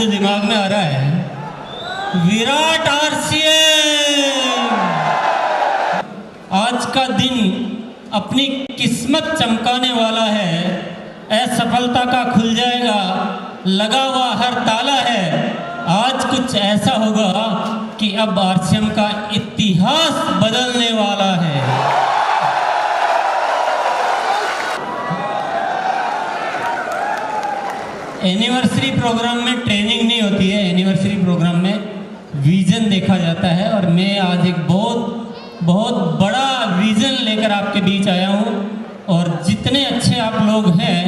जो दिमाग में आ रहा है, विराट आरसीएम आज का दिन अपनी किस्मत चमकाने वाला है। असफलता का खुल जाएगा लगा हुआ हर ताला है। आज कुछ ऐसा होगा कि अब आरसीएम का इतिहास बदलने वाला है। एनिवर्सरी प्रोग्राम में ट्रेनिंग नहीं होती है, एनिवर्सरी प्रोग्राम में विजन देखा जाता है। और मैं आज एक बहुत बड़ा विजन लेकर आपके बीच आया हूँ। और जितने अच्छे आप लोग हैं,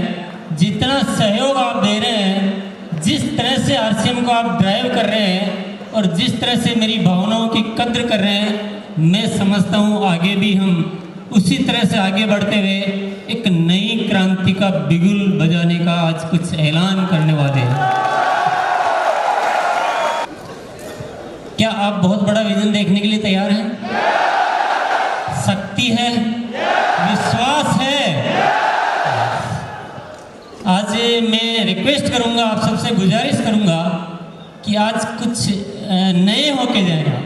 जितना सहयोग आप दे रहे हैं, जिस तरह से आरसीएम को आप ड्राइव कर रहे हैं और जिस तरह से मेरी भावनाओं की कद्र कर रहे हैं, मैं समझता हूँ आगे भी हम उसी तरह से आगे बढ़ते हुए एक नई क्रांति का बिगुल बजाने का आज कुछ ऐलान करने वाले हैं। क्या आप बहुत बड़ा विजन देखने के लिए तैयार हैं? शक्ति है, विश्वास है। आज मैं रिक्वेस्ट करूंगा, आप सबसे गुजारिश करूंगा कि आज कुछ नए होके जाएगा।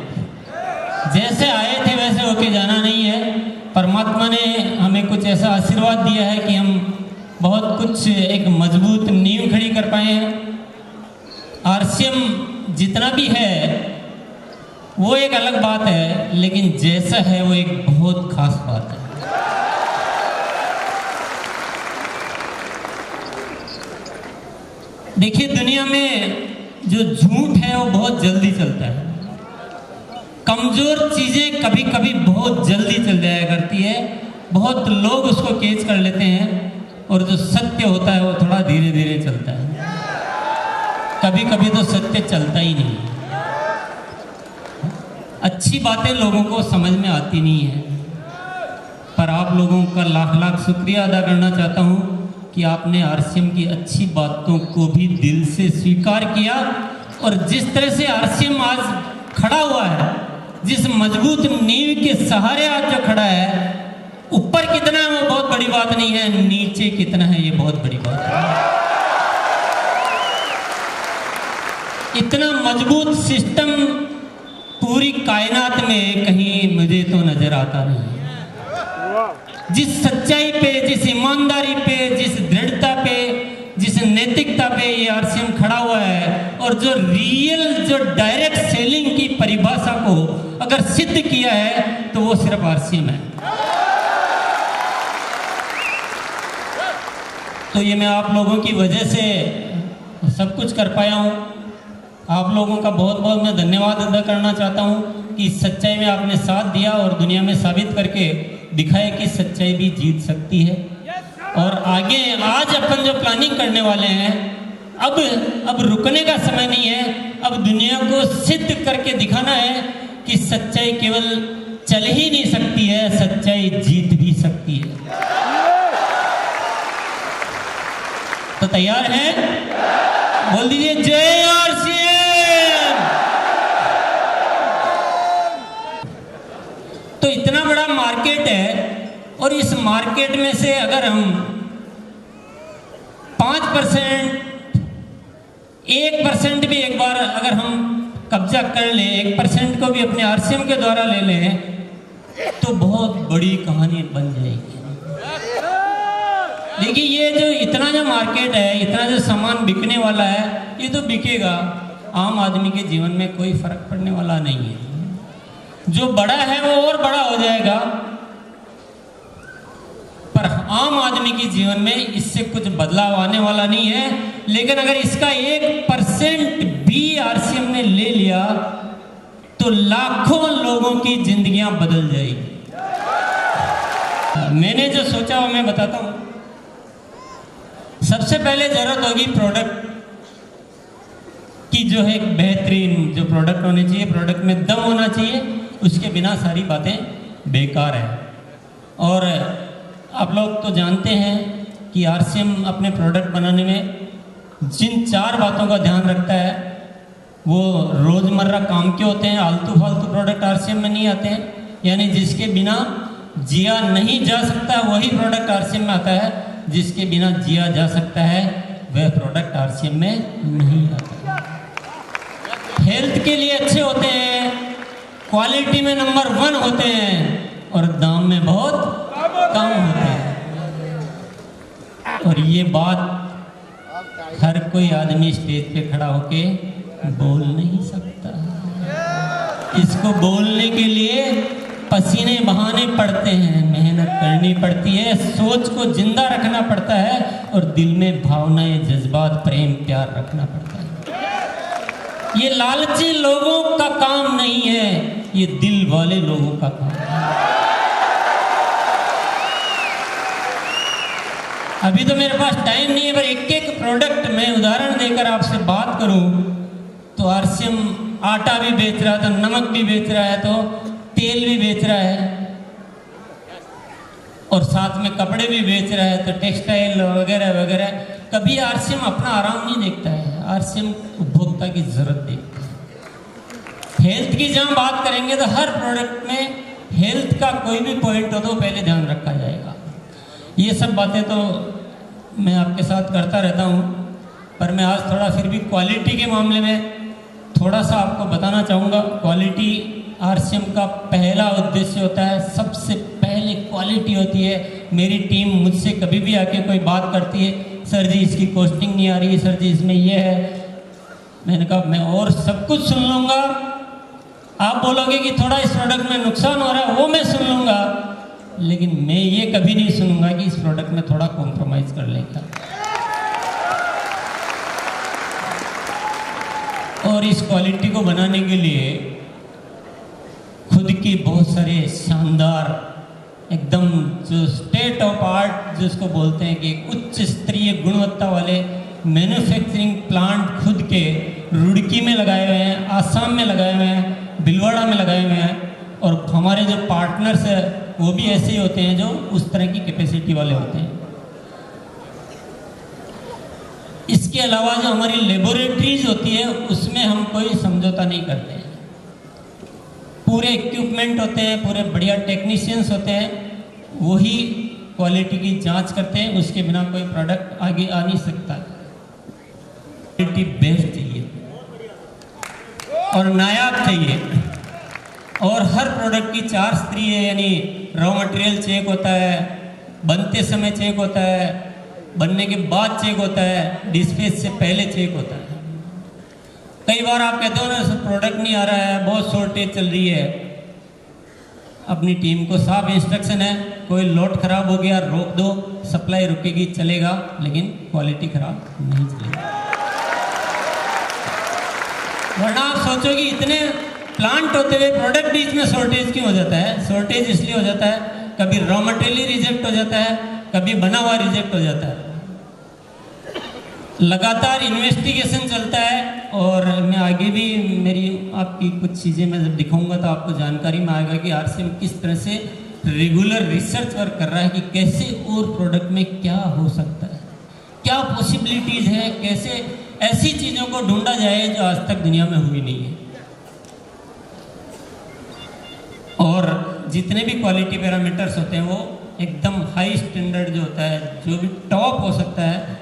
जैसे आए थे वैसे होके जाना नहीं है। परमात्मा ने हमें कुछ ऐसा आशीर्वाद दिया है कि हम बहुत कुछ एक मजबूत नींव खड़ी कर पाए हैं। आरसीएम जितना भी है वो एक अलग बात है, लेकिन जैसा है वो एक बहुत खास बात है। देखिए, दुनिया में जो झूठ है वो बहुत जल्दी चलता है। कमजोर चीजें कभी कभी बहुत जल्दी चल जाया करती है, बहुत लोग उसको कैच कर लेते हैं। और जो सत्य होता है वो थोड़ा धीरे धीरे चलता है। कभी कभी तो सत्य चलता ही नहीं। अच्छी बातें लोगों को समझ में आती नहीं है। पर आप लोगों का लाख लाख शुक्रिया अदा करना चाहता हूँ कि आपने आरसीएम की अच्छी बातों को भी दिल से स्वीकार किया। और जिस तरह से आरसीएम आज खड़ा हुआ है, जिस मजबूत नींव के सहारे आज जो खड़ा है, ऊपर कितना है वो बहुत बड़ी बात नहीं है, नीचे कितना है ये बहुत बड़ी बात है। इतना मजबूत सिस्टम पूरी कायनात में कहीं मुझे तो नजर आता नहीं। जिस सच्चाई पे, जिस ईमानदारी पे, जिस दृढ़ता पे, जिस नैतिकता पे ये आरसीएम खड़ा हुआ है, और जो रियल, जो डायरेक्ट सेलिंग की परिभाषा को अगर सिद्ध किया है तो वो सिर्फ आरसीएम है। तो ये मैं आप लोगों की वजह से सब कुछ कर पाया हूँ। आप लोगों का बहुत बहुत मैं धन्यवाद अदा करना चाहता हूँ कि सच्चाई में आपने साथ दिया और दुनिया में साबित करके दिखाया कि सच्चाई भी जीत सकती है। और आगे आज अपन जो प्लानिंग करने वाले हैं, अब रुकने का समय नहीं है। अब दुनिया को सिद्ध करके दिखाना है कि सच्चाई केवल चल ही नहीं सकती है, सच्चाई जीत भी सकती है। तो तैयार हैं? बोल दीजिए जय आरसीएम। तो इतना बड़ा मार्केट है और इस मार्केट में से अगर हम 5%, 1% भी एक बार अगर हम कब्जा कर ले, 1% को भी अपने आरसीएम के द्वारा ले लें, तो बहुत बड़ी कहानी बन जाएगी। देखिए, ये जो इतना जो मार्केट है, इतना जो सामान बिकने वाला है, ये तो बिकेगा। आम आदमी के जीवन में कोई फर्क पड़ने वाला नहीं है। जो बड़ा है वो और बड़ा हो जाएगा, पर आम आदमी के जीवन में इससे कुछ बदलाव आने वाला नहीं है। लेकिन अगर इसका 1% भी आरसीएम ने ले लिया तो लाखों लोगों की जिंदगियां बदल जाएगी। मैंने जो सोचा वो मैं बताता हूं। सबसे पहले जरूरत होगी प्रोडक्ट की, जो है एक बेहतरीन जो प्रोडक्ट होने चाहिए, प्रोडक्ट में दम होना चाहिए। उसके बिना सारी बातें बेकार है। और आप लोग तो जानते हैं कि आरसीएम अपने प्रोडक्ट बनाने में जिन 4 बातों का ध्यान रखता है वो रोज़मर्रा काम के होते हैं। आलतू फालतू प्रोडक्ट आरसीएम में नहीं आते हैं। यानी जिसके बिना जिया नहीं जा सकता वही प्रोडक्ट आरसीएम में आता है, जिसके बिना जिया जा सकता है वह प्रोडक्ट आरसीएम में नहीं आता है। हेल्थ के लिए अच्छे होते हैं, क्वालिटी में नंबर 1 होते हैं और दाम में बहुत कम होते हैं। और ये बात हर कोई आदमी स्टेज पे खड़ा होके बोल नहीं सकता। इसको बोलने के लिए पसीने बहाने पड़ते हैं, मेहनत करनी पड़ती है, सोच को जिंदा रखना पड़ता है और दिल में भावनाएं, जज्बात, प्रेम, प्यार रखना पड़ता है। ये लालची लोगों का काम नहीं है, ये दिल वाले लोगों का काम है। अभी तो मेरे पास टाइम नहीं है, पर एक एक प्रोडक्ट मैं उदाहरण देकर आपसे बात करूं तो आरसीएम आटा भी बेच रहा है, तो नमक भी बेच रहा है, तो तेल भी बेच रहा है और साथ में कपड़े भी बेच रहा है, तो टेक्सटाइल वगैरह वगैरह। कभी आरसीएम अपना आराम नहीं देखता है, आरसीएम उपभोक्ता की जरूरत देखता है। हेल्थ की जहां बात करेंगे तो हर प्रोडक्ट में हेल्थ का कोई भी पॉइंट हो तो पहले ध्यान रखा जाएगा। ये सब बातें तो मैं आपके साथ करता रहता हूँ, पर मैं आज थोड़ा फिर भी क्वालिटी के मामले में थोड़ा सा आपको बताना चाहूँगा। क्वालिटी आरसीएम का पहला उद्देश्य होता है, सबसे पहले क्वालिटी होती है। मेरी टीम मुझसे कभी भी आके कोई बात करती है, सर जी इसकी कॉस्टिंग नहीं आ रही, सर जी इसमें ये है, मैंने कहा मैं और सब कुछ सुन लूँगा, आप बोलोगे कि थोड़ा इस प्रोडक्ट में नुकसान हो रहा है वो मैं सुन लूँगा, लेकिन मैं ये कभी नहीं सुनूंगा कि इस प्रोडक्ट में थोड़ा कॉम्प्रोमाइज़ कर लेगा। और इस क्वालिटी को बनाने के लिए खुद की बहुत सारे शानदार एकदम जो स्टेट ऑफ आर्ट जिसको बोलते हैं कि उच्च स्तरीय गुणवत्ता वाले मैन्युफैक्चरिंग प्लांट खुद के रुड़की में लगाए हुए हैं, आसाम में लगाए हुए हैं, भिलवाड़ा में लगाए हुए हैं। और हमारे जो पार्टनर्स हैं वो भी ऐसे ही होते हैं जो उस तरह की कैपेसिटी वाले होते हैं। इसके अलावा जो हमारी लेबोरेटरीज होती है उसमें हम कोई समझौता नहीं करते हैं। पूरे इक्विपमेंट होते हैं, पूरे बढ़िया टेक्नीशियंस होते हैं, वही क्वालिटी की जांच करते हैं, उसके बिना कोई प्रोडक्ट आगे आ नहीं सकता। क्वालिटी बेस्ट चाहिए और नायाब चाहिए। और हर प्रोडक्ट की 4 स्तरीय है, यानी रॉ मटेरियल चेक होता है, बनते समय चेक होता है, बनने के बाद चेक होता है, डिस्पैच से पहले चेक होता है। कई बार आप कहते हो ना प्रोडक्ट नहीं आ रहा है, बहुत शॉर्टेज चल रही है, अपनी टीम को साफ इंस्ट्रक्शन है, कोई लोड खराब हो गया रोक दो, सप्लाई रुकेगी चलेगा, लेकिन क्वालिटी खराब नहीं चलेगी। वरना आप सोचो कि इतने प्लांट होते हुए प्रोडक्ट बीच में शॉर्टेज क्यों हो जाता है? शॉर्टेज इसलिए हो जाता है, कभी रॉ मटेरियल रिजेक्ट हो जाता है, कभी बना हुआ रिजेक्ट हो जाता है। लगातार इन्वेस्टिगेशन चलता है और मैं आगे भी मेरी आपकी कुछ चीज़ें मैं जब दिखाऊंगा तो आपको जानकारी में आएगा कि आरसीएम किस तरह से रेगुलर रिसर्च वर्क कर रहा है कि कैसे और प्रोडक्ट में क्या हो सकता है, क्या पॉसिबिलिटीज़ है, कैसे ऐसी चीज़ों को ढूंढा जाए जो आज तक दुनिया में हुई नहीं है। और जितने भी क्वालिटी पैरामीटर्स होते हैं वो एकदम हाई स्टैंडर्ड जो होता है, जो भी टॉप हो सकता है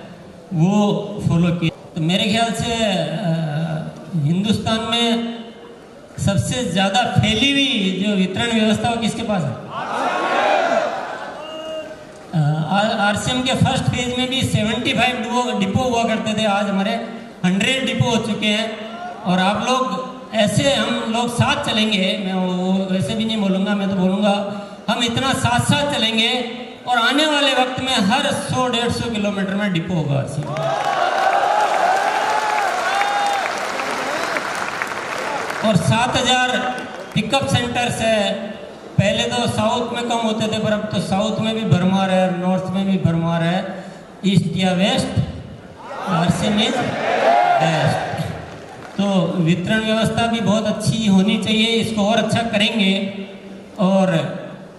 वो फॉलो किया। तो मेरे ख्याल से हिंदुस्तान में सबसे ज़्यादा फैली हुई जो वितरण व्यवस्था वो किसके पास है? आरसीएम के फर्स्ट फेज में भी 75 डिपो हुआ करते थे, आज हमारे 100 डिपो हो चुके हैं। और आप लोग ऐसे हम लोग साथ चलेंगे, मैं वो वैसे भी नहीं बोलूँगा, मैं तो बोलूँगा हम इतना साथ साथ चलेंगे और आने वाले वक्त में हर 100-150 किलोमीटर में डिपो होगा। और 7000 पिकअप सेंटर्स है। पहले तो साउथ में कम होते थे, पर अब तो साउथ में भी भरमार है, नॉर्थ में भी भरमार है, ईस्ट या वेस्ट, आरसीएम इज बेस्ट। तो वितरण व्यवस्था भी बहुत अच्छी होनी चाहिए, इसको और अच्छा करेंगे। और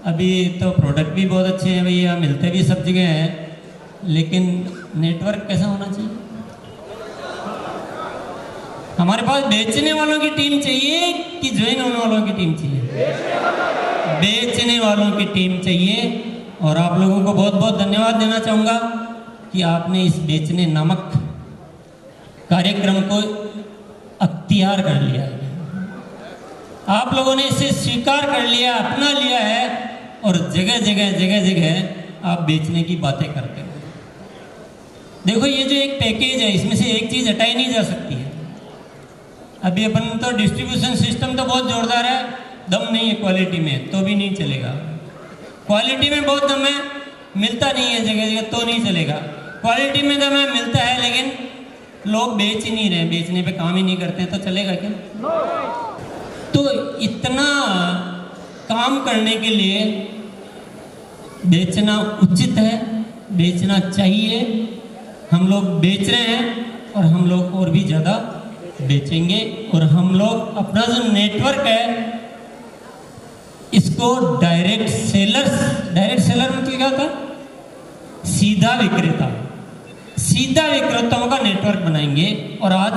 अभी तो प्रोडक्ट भी बहुत अच्छे हैं भैया, मिलते भी सब जगह हैं, लेकिन नेटवर्क कैसा होना चाहिए? हमारे पास बेचने वालों की टीम चाहिए कि ज्वाइन होने वालों की टीम चाहिए? बेचने वालों की टीम चाहिए। और आप लोगों को बहुत बहुत धन्यवाद देना चाहूँगा कि आपने इस बेचने नामक कार्यक्रम को अख्तियार कर लिया है, आप लोगों ने इसे स्वीकार कर लिया, अपना लिया है और जगह जगह आप बेचने की बातें करते हो। देखो ये जो एक पैकेज है इसमें से एक चीज़ हटाई नहीं जा सकती है। अभी अपन तो डिस्ट्रीब्यूशन सिस्टम तो बहुत जोरदार है, दम नहीं है क्वालिटी में तो भी नहीं चलेगा। क्वालिटी में बहुत दम है, मिलता नहीं है जगह जगह तो नहीं चलेगा। क्वालिटी में दम है, मिलता है, लेकिन लोग बेच ही नहीं रहे, बेचने पे काम ही नहीं करते तो चलेगा क्या? तो इतना काम करने के लिए बेचना उचित है, बेचना चाहिए। हम लोग बेच रहे हैं और हम लोग और भी ज़्यादा बेचेंगे। और हम लोग अपना जो नेटवर्क है इसको डायरेक्ट सेलर मतलब क्या था? सीधा विक्रेताओं का नेटवर्क बनाएंगे। और आज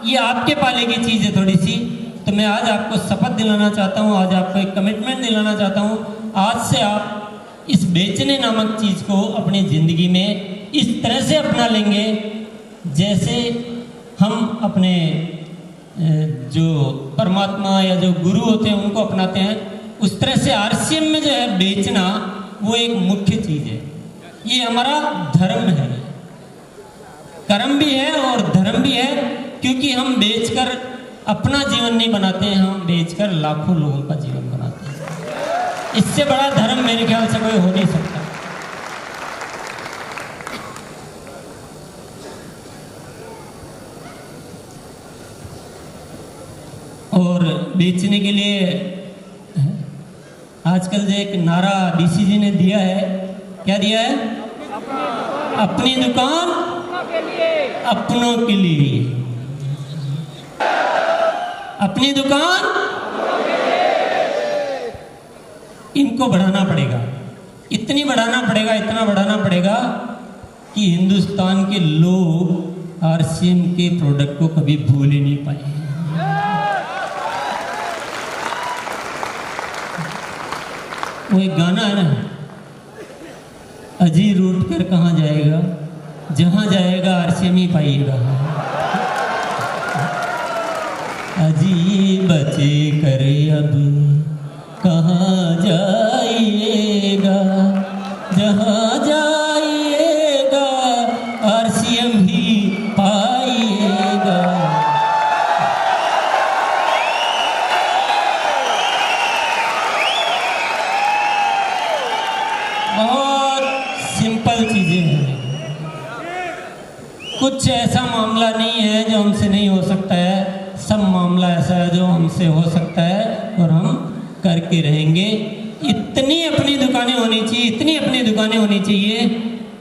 ये आपके पाले की चीज़ है थोड़ी सी, तो मैं आज आपको शपथ दिलाना चाहता हूँ, आज आपको एक कमिटमेंट दिलाना चाहता हूँ। आज से आप इस बेचने नामक चीज़ को अपनी ज़िंदगी में इस तरह से अपना लेंगे जैसे हम अपने जो परमात्मा या जो गुरु होते हैं उनको अपनाते हैं। उस तरह से आरसीएम में जो है बेचना वो एक मुख्य चीज़ है। ये हमारा धर्म है, कर्म भी है और धर्म भी है, क्योंकि हम बेचकर अपना जीवन नहीं बनाते हैं, हम बेचकर लाखों लोगों का जीवन बनाते हैं। इससे बड़ा धर्म मेरे ख्याल से कोई हो नहीं सकता। और बेचने के लिए आजकल जो एक नारा डीसी जी ने दिया है, क्या दिया है? अपनी दुकान अपनों के लिए, अपनी दुकान इनको बढ़ाना पड़ेगा, इतना बढ़ाना पड़ेगा कि हिंदुस्तान के लोग आरसीएम के प्रोडक्ट को कभी भूल ही नहीं पाए। वो एक गाना है ना, अजी रूट कर कहाँ जाएगा, जहाँ जाएगा आरसीएम ही पाइएगा। अजी बचे कर अब कहाँ जाइएगा, जहाँ जाइएगा आरसीएम ही पाइएगा। बहुत सिंपल चीजें हैं, कुछ ऐसा मामला नहीं है जो हमसे नहीं हो सकता है, सब मामला ऐसा है जो हमसे हो सकता है और हम करके रहेंगे। इतनी अपनी दुकानें होनी चाहिए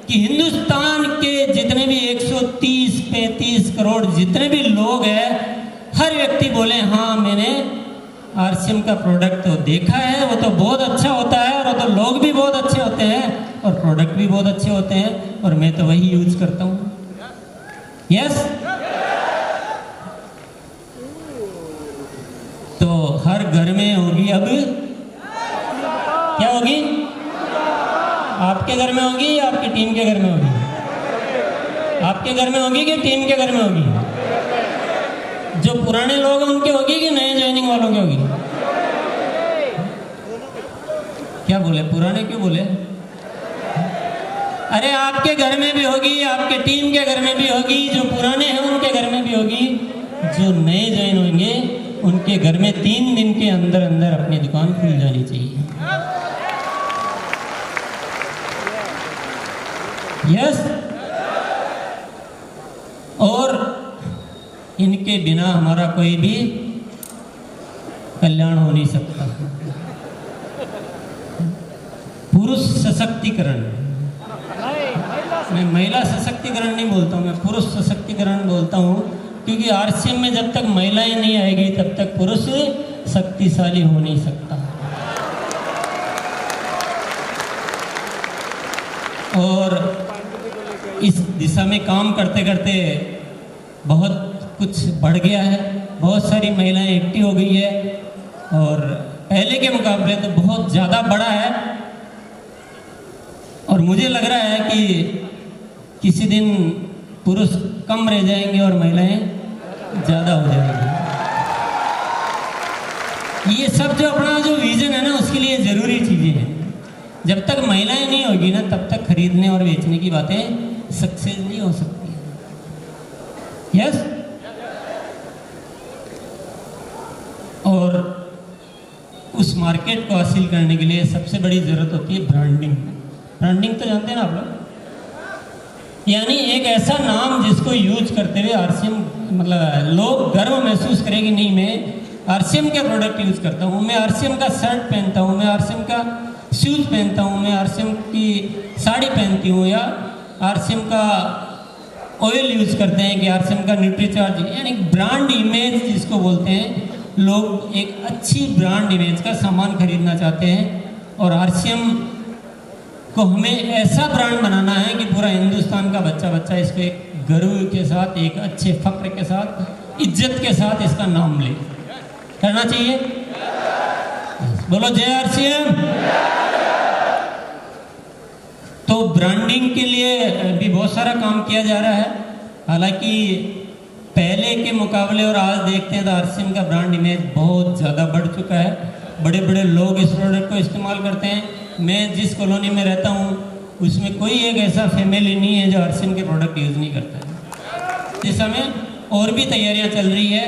कि हिंदुस्तान के जितने भी 130-35 करोड़ जितने भी लोग हैं, हर व्यक्ति बोले हाँ मैंने आरसीएम का प्रोडक्ट तो देखा है, वो तो बहुत अच्छा होता है और वो तो लोग भी बहुत अच्छे होते हैं और प्रोडक्ट भी बहुत अच्छे होते हैं और मैं तो वही यूज करता हूँ। यस, तो हर घर में होगी अब, क्या होगी? आपके घर में होगी या आपकी टीम के घर में होगी? आपके घर में होगी कि टीम के घर में होगी? जो पुराने लोग हैं उनके होगी कि नए ज्वाइनिंग वालों के होगी? क्या बोले, पुराने क्यों बोले? अरे आपके घर में भी होगी, आपके टीम के घर में भी होगी, जो पुराने हैं उनके घर में भी होगी, जो नए ज्वाइन होंगे उनके घर में 3 दिन के अंदर अंदर अपनी दुकान खुल जानी चाहिए। यस, और इनके बिना हमारा कोई भी कल्याण हो नहीं सकता। पुरुष सशक्तिकरण, मैं महिला सशक्तिकरण नहीं बोलता हूँ, मैं पुरुष सशक्तिकरण बोलता हूँ, क्योंकि आरसीएम में जब तक महिलाएं नहीं आएगी तब तक पुरुष शक्तिशाली हो नहीं सकता। और इस दिशा में काम करते करते बहुत कुछ बढ़ गया है, बहुत सारी महिलाएं एक्टिव हो गई है और पहले के मुकाबले तो बहुत ज़्यादा बड़ा है। और मुझे लग रहा है कि किसी दिन पुरुष कम रह जाएंगे और महिलाएं ज़्यादा हो जाएगी। ये सब जो अपना जो विजन है ना, उसके लिए ज़रूरी चीज़ें हैं। जब तक महिलाएं नहीं होगी ना, तब तक खरीदने और बेचने की बातें सक्सेस नहीं हो सकती है। यस। और उस मार्केट को हासिल करने के लिए सबसे बड़ी ज़रूरत होती है ब्रांडिंग। ब्रांडिंग तो जानते हैं ना आप लोग, यानी एक ऐसा नाम जिसको यूज करते हुए आरसीएम मतलब लोग गर्व महसूस करें कि नहीं, मैं आरसीएम के प्रोडक्ट यूज करता हूँ, मैं आरसीएम का शर्ट पहनता हूँ, मैं आरसीएम का शूज पहनता हूँ, मैं आरसीएम की साड़ी पहनती हूँ, या आरसीएम का ऑयल यूज करते हैं, कि आरसीएम का न्यूट्रीचार्ज, यानी ब्रांड इमेज जिसको बोलते हैं। लोग एक अच्छी ब्रांड इमेज का सामान खरीदना चाहते हैं, और आरसीएम को हमें ऐसा ब्रांड बनाना है कि पूरा हिंदुस्तान का बच्चा बच्चा इसको एक गर्व के साथ, एक अच्छे फक्र के साथ, इज्जत के साथ इसका नाम ले। करना चाहिए। बोलो जय आरसीएम। तो ब्रांडिंग के लिए भी बहुत सारा काम किया जा रहा है। हालांकि पहले के मुकाबले और आज देखते हैं तो आरसीएम का ब्रांड इमेज बहुत ज़्यादा बढ़ चुका है। बड़े बड़े लोग इस प्रोडक्ट को इस्तेमाल करते हैं। मैं जिस कॉलोनी में रहता हूँ उसमें कोई एक ऐसा फैमिली नहीं है जो आरसीएम के प्रोडक्ट यूज़ नहीं करता है। इस समय और भी तैयारियाँ चल रही है,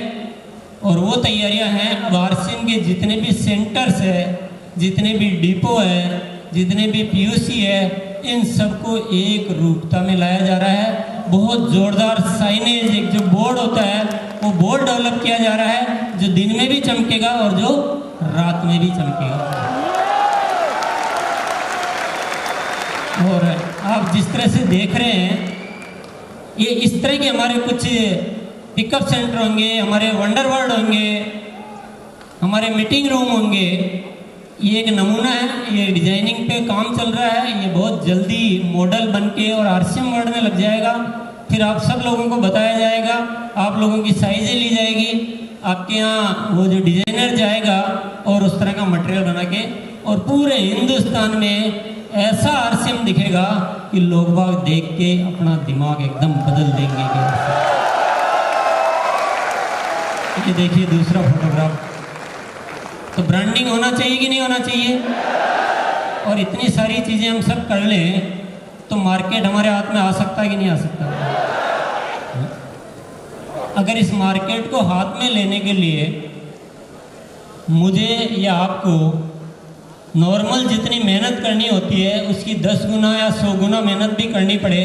और वो तैयारियां हैं अब आरसीएम के जितने भी सेंटर्स है, जितने भी डिपो है, जितने भी पीयूसी है, इन सबको एक रूपता में लाया जा रहा है। बहुत जोरदार साइनेज, एक जो बोर्ड होता है वो बोर्ड डेवलप किया जा रहा है, जो दिन में भी चमकेगा और जो रात में भी चमकेगा। और आप जिस तरह से देख रहे हैं, ये इस तरह के हमारे कुछ पिकअप सेंटर होंगे, हमारे वंडर वर्ल्ड होंगे, हमारे मीटिंग रूम होंगे। ये एक नमूना है, ये डिजाइनिंग पे काम चल रहा है। ये बहुत जल्दी मॉडल बनके और आरसीएम वर्ल्ड में लग जाएगा। फिर आप सब लोगों को बताया जाएगा, आप लोगों की साइजें ली जाएगी, आपके यहाँ वो जो डिजाइनर जाएगा और उस तरह का मटेरियल बना के, और पूरे हिंदुस्तान में ऐसा आरसीएम दिखेगा कि लोग बाग देख के अपना दिमाग एकदम बदल देंगे। ये देखिए दूसरा फोटोग्राफ। तो ब्रांडिंग होना चाहिए कि नहीं होना चाहिए? और इतनी सारी चीज़ें हम सब कर लें तो मार्केट हमारे हाथ में आ सकता है कि नहीं आ सकता? अगर इस मार्केट को हाथ में लेने के लिए मुझे या आपको नॉर्मल जितनी मेहनत करनी होती है उसकी 10 गुना या 100 गुना मेहनत भी करनी पड़े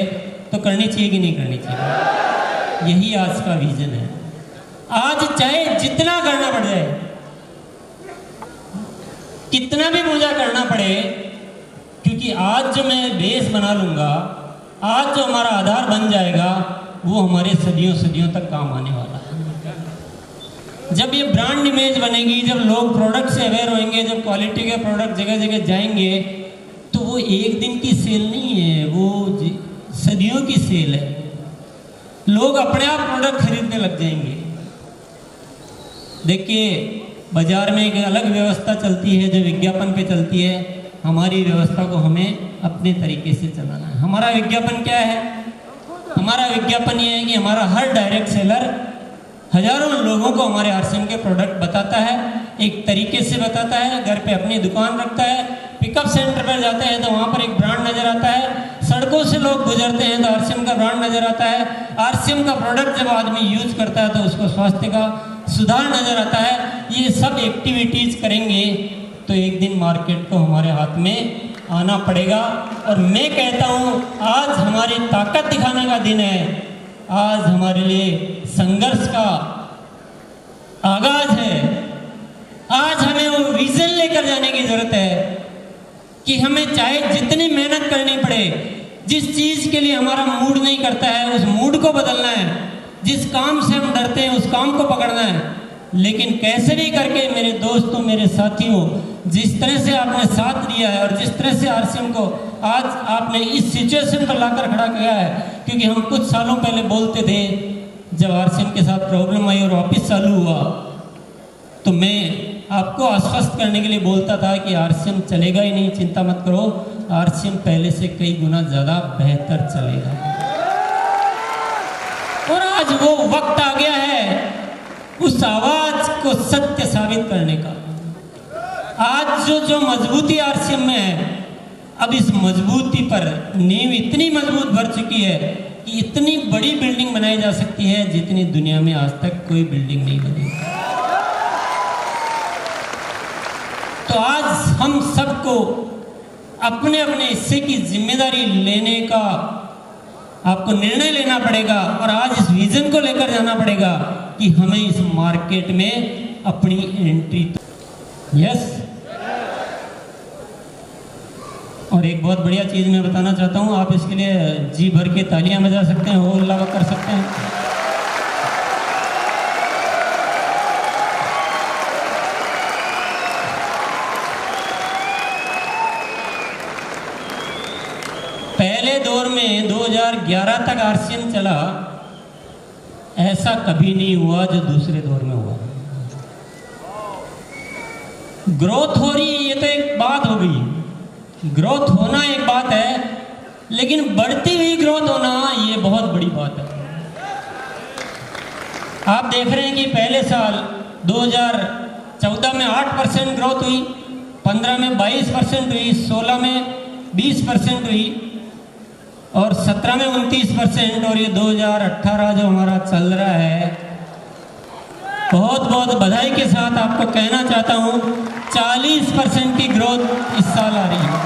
तो करनी चाहिए कि नहीं करनी चाहिए? यही आज का विजन है। आज चाहे जितना करना पड़ जाए, कितना भी मुझे करना पड़े, क्योंकि आज जो मैं बेस बना लूंगा, आज जो हमारा आधार बन जाएगा, वो हमारे सदियों सदियों तक काम आने वाला है। जब ये ब्रांड इमेज बनेगी, जब लोग प्रोडक्ट से अवेयर होंगे, जब क्वालिटी के प्रोडक्ट जगह जगह जाएंगे, तो वो एक दिन की सेल नहीं है, वो सदियों की सेल है। लोग अपने आप प्रोडक्ट खरीदने लग जाएंगे। देखिए बाजार में एक अलग व्यवस्था चलती है जो विज्ञापन पे चलती है। हमारी व्यवस्था को हमें अपने तरीके से चलाना है। हमारा विज्ञापन क्या है? हमारा विज्ञापन ये है कि हमारा हर डायरेक्ट सेलर हजारों लोगों को हमारे आरसीएम के प्रोडक्ट बताता है, एक तरीके से बताता है। घर पे अपनी दुकान रखता है, पिकअप सेंटर पर जाते हैं तो वहाँ पर एक ब्रांड नज़र आता है, सड़कों से लोग गुजरते हैं तो आरसीएम का ब्रांड नज़र आता है। आरसीएम का प्रोडक्ट जब आदमी यूज करता है तो उसको स्वास्थ्य का सुधार नज़र आता है। ये सब एक्टिविटीज़ करेंगे तो एक दिन मार्केट को हमारे हाथ में आना पड़ेगा। और मैं कहता हूँ आज हमारी ताकत दिखाने का दिन है, आज हमारे लिए संघर्ष का आगाज है। आज हमें वो विजन लेकर जाने की जरूरत है कि हमें चाहे जितनी मेहनत करनी पड़े, जिस चीज़ के लिए हमारा मूड नहीं करता है उस मूड को बदलना है, जिस काम से हम डरते हैं उस काम को पकड़ना है। लेकिन कैसे भी करके मेरे दोस्तों, मेरे साथियों, जिस तरह से आपने साथ दिया है और जिस तरह से आरसीएम को आज आपने इस सिचुएशन पर लाकर खड़ा किया है, क्योंकि हम कुछ सालों पहले बोलते थे जब आरसीएम के साथ प्रॉब्लम आई और वापस चालू हुआ, तो मैं आपको आश्वस्त करने के लिए बोलता था कि आरसीएम चलेगा ही नहीं, चिंता मत करो, आरसीएम पहले से कई गुना ज़्यादा बेहतर चलेगा। और आज वो वक्त आ गया है उस आवाज को सत्य साबित करने का। आज जो मजबूती आरसीएम में है, अब इस मजबूती पर नींव इतनी मजबूत भर चुकी है कि इतनी बड़ी बिल्डिंग बनाई जा सकती है जितनी दुनिया में आज तक कोई बिल्डिंग नहीं बनी। तो आज हम सबको अपने अपने हिस्से की जिम्मेदारी लेने का आपको निर्णय लेना पड़ेगा और आज इस विजन को लेकर जाना पड़ेगा कि हमें इस मार्केट में अपनी एंट्री। यस, और एक बहुत बढ़िया चीज़ मैं बताना चाहता हूँ, आप इसके लिए जी भर के तालियां बजा सकते हैं, हो अल्लाह कर सकते हैं। पहले दौर में 2011 तक आरसीएम चला, ऐसा कभी नहीं हुआ जो दूसरे दौर में हुआ। ग्रोथ हो रही है, ये तो एक बात हो गई, ग्रोथ होना एक बात है, लेकिन बढ़ती हुई ग्रोथ होना ये बहुत बड़ी बात है। आप देख रहे हैं कि पहले साल 2014 में 8% ग्रोथ हुई, 15 में 22% हुई, 16 में 20% हुई और 17 में 29%, और ये 2018 जो हमारा चल रहा है, बहुत बहुत बधाई के साथ आपको कहना चाहता हूँ 40% की ग्रोथ इस साल आ रही है।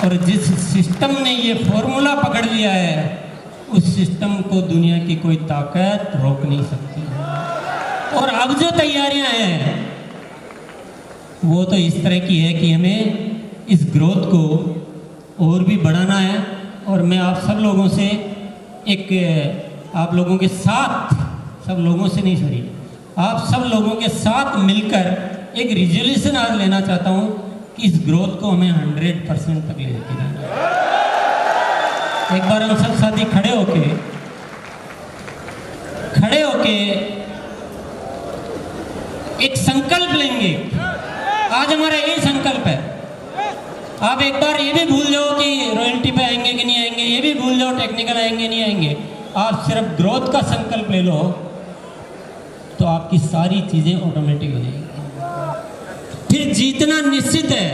और जिस सिस्टम ने ये फॉर्मूला पकड़ लिया है, उस सिस्टम को दुनिया की कोई ताकत रोक नहीं सकती। और अब जो तैयारियां हैं वो तो इस तरह की है कि हमें इस ग्रोथ को और भी बढ़ाना है। और मैं आप सब लोगों से आप लोगों के साथ, सब लोगों से नहीं सॉरी, आप सब लोगों के साथ मिलकर एक रिजोल्यूशन आज लेना चाहता हूँ कि इस ग्रोथ को हमें 100% तक ले जाना है। एक बार हम सब साथी खड़े होके एक संकल्प लेंगे। आज हमारा यही संकल्प है। आप एक बार ये भी भूल जाओ कि रॉयल्टी पे आएंगे कि नहीं आएंगे, ये भी भूल जाओ टेक्निकल आएंगे नहीं आएंगे। आप सिर्फ ग्रोथ का संकल्प ले लो तो आपकी सारी चीजें ऑटोमेटिक हो जाएंगी। फिर जीतना निश्चित है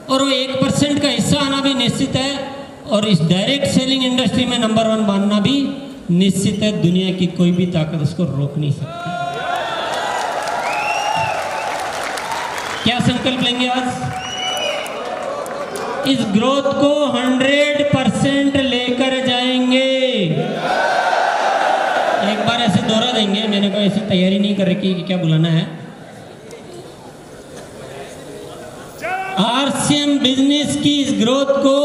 और वो 1% का हिस्सा आना भी निश्चित है, और इस डायरेक्ट सेलिंग इंडस्ट्री में नंबर 1 बनना भी निश्चित है। दुनिया की कोई भी ताकत उसको रोक नहीं सकती। क्या संकल्प लेंगे आज? इस ग्रोथ को 100% लेकर जाएंगे। एक बार ऐसे दोहरा देंगे, मैंने कोई ऐसी तैयारी नहीं कर रखी कि क्या बुलाना है। आरसीएम बिजनेस की इस ग्रोथ को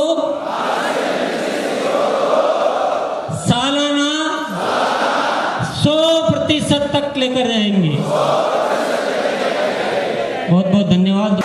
सालाना 100% तक लेकर जाएंगे। बहुत बहुत धन्यवाद।